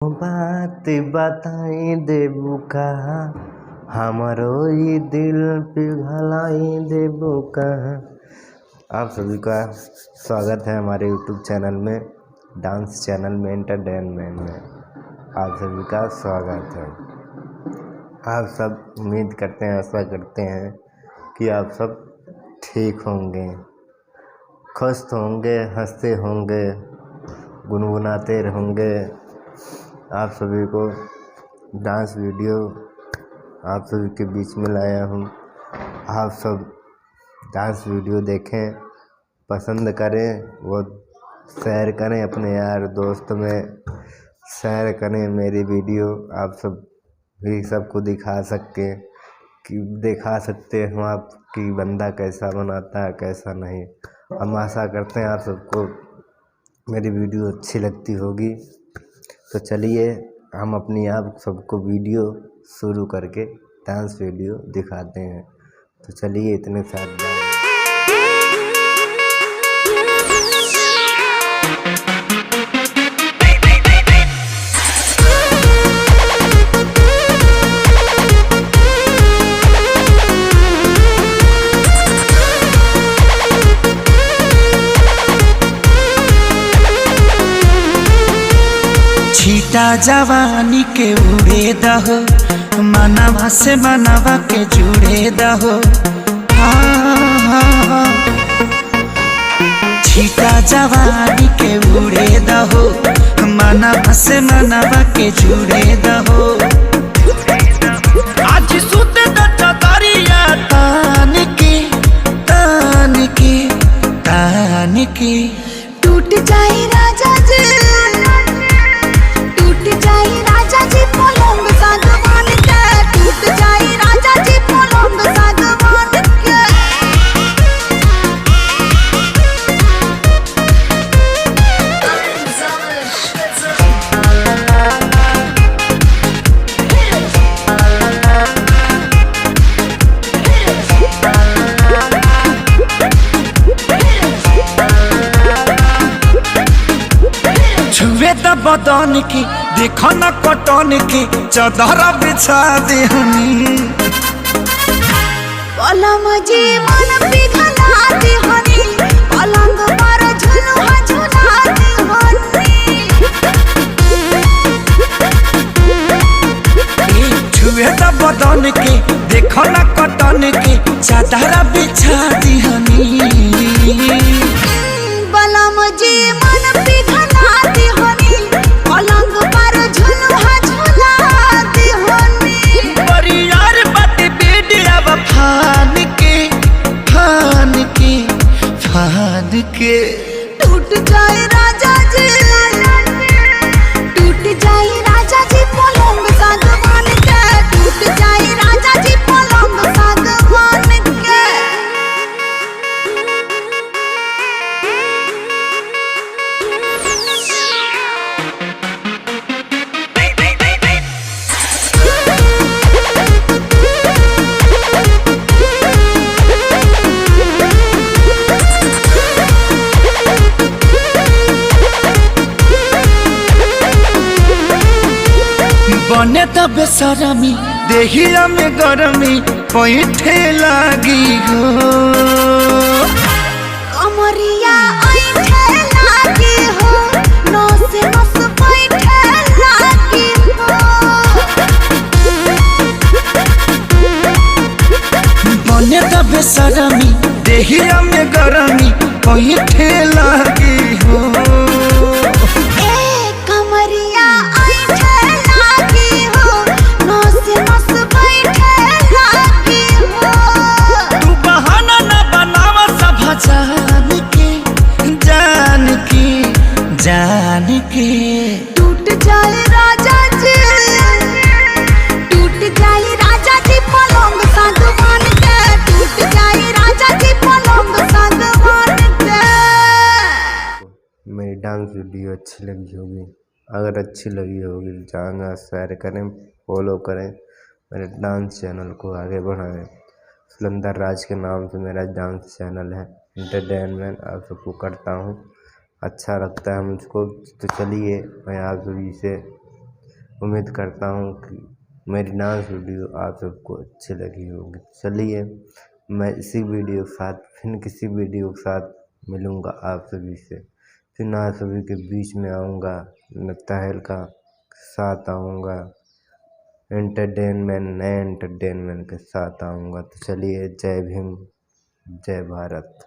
बात बताई देबू का हमरो ई दिल पिघलाई देबू का। आप सभी का स्वागत है हमारे यूट्यूब चैनल में, डांस चैनल में, एंटरटेनमेंट में। आप सभी का स्वागत है। आप सब उम्मीद करते हैं, आशा करते हैं कि आप सब ठीक होंगे, खुश होंगे, हंसते होंगे, गुनगुनाते रहेंगे। आप सभी को डांस वीडियो आप सभी के बीच में लाया हूँ। आप सब डांस वीडियो देखें, पसंद करें, वो शेयर करें, अपने यार दोस्त में शेयर करें मेरी वीडियो। आप सब भी सबको दिखा सकते हो आप कि बंदा कैसा बनाता है, कैसा नहीं। हम आशा करते हैं आप सबको मेरी वीडियो अच्छी लगती होगी। तो चलिए हम अपनी आप सबको वीडियो शुरू करके डांस वीडियो दिखाते हैं। तो चलिए इतने साथ छीटा जवानी के उड़े दहो, मनवा से मनवा के जुड़े दहो। छीटा जवानी के उड़े दहो, मनवा से मनवा के जुड़े दहो। आज सुते दरिया तान के टूट जाए राजा जी, टूट जाए राजा जी पलंग सागवान के, टूट जाए राजा जी पलंग सागवान के। छुए त बदन की देखो न कटन की, चदर बिछा देहनी। पलम जी मन पिघला देहनी, पलंग पर झुलुआ झुला देहनी। छुए त बदन की देखो न कटन की, चदर बिछा देहनी। पलम जी मन पिघला देहनी, पलंग पर झुलुआ झुला देहनी। परियार बात बेडिया फान के टूट जाए राजा जी, टूट जाए राजा जी पलंग सागवान के, टूट जाए राजा जी पलंग सागवान के। बने त बेसरमी देहिया में गरमी पैठे लागी हो। कमरिया ऐठे लागी हो, नस नस बैठे लागी हो। बने त बेसरमी देहिया में गरमी पैठे लागी हो। कमरिया ऐठे लागी हो, नस नस बैठे लागी हो। तू बहाना न बनावा सब जान के टूट जाए राजा जी, टूट जाए राजा जी पलंग सागवान के, टूट जाए राजा जी पलंग सागवान के। मेरी डांस वीडियो अच्छी लगी होगी, अगर अच्छी लगी होगी तो ज़्यादा शेयर करें, फॉलो करें, मेरे डांस चैनल को आगे बढ़ाएं। सुलंदर राज के नाम से मेरा डांस चैनल है, एंटरटेनमेंट आप सबको करता हूँ, अच्छा लगता है मुझको। तो चलिए मैं आप सभी से उम्मीद करता हूँ कि मेरी डांस वीडियो आप सबको अच्छी लगी होगी। चलिए मैं इसी वीडियो के साथ फिर किसी वीडियो के साथ मिलूँगा आप सभी से, फिर आप सभी के बीच में आऊँगा, नताहिल का साथ आऊँगा, नए एंटरटेनमेंट के साथ आऊँगा। तो चलिए जय भीम, जय भारत।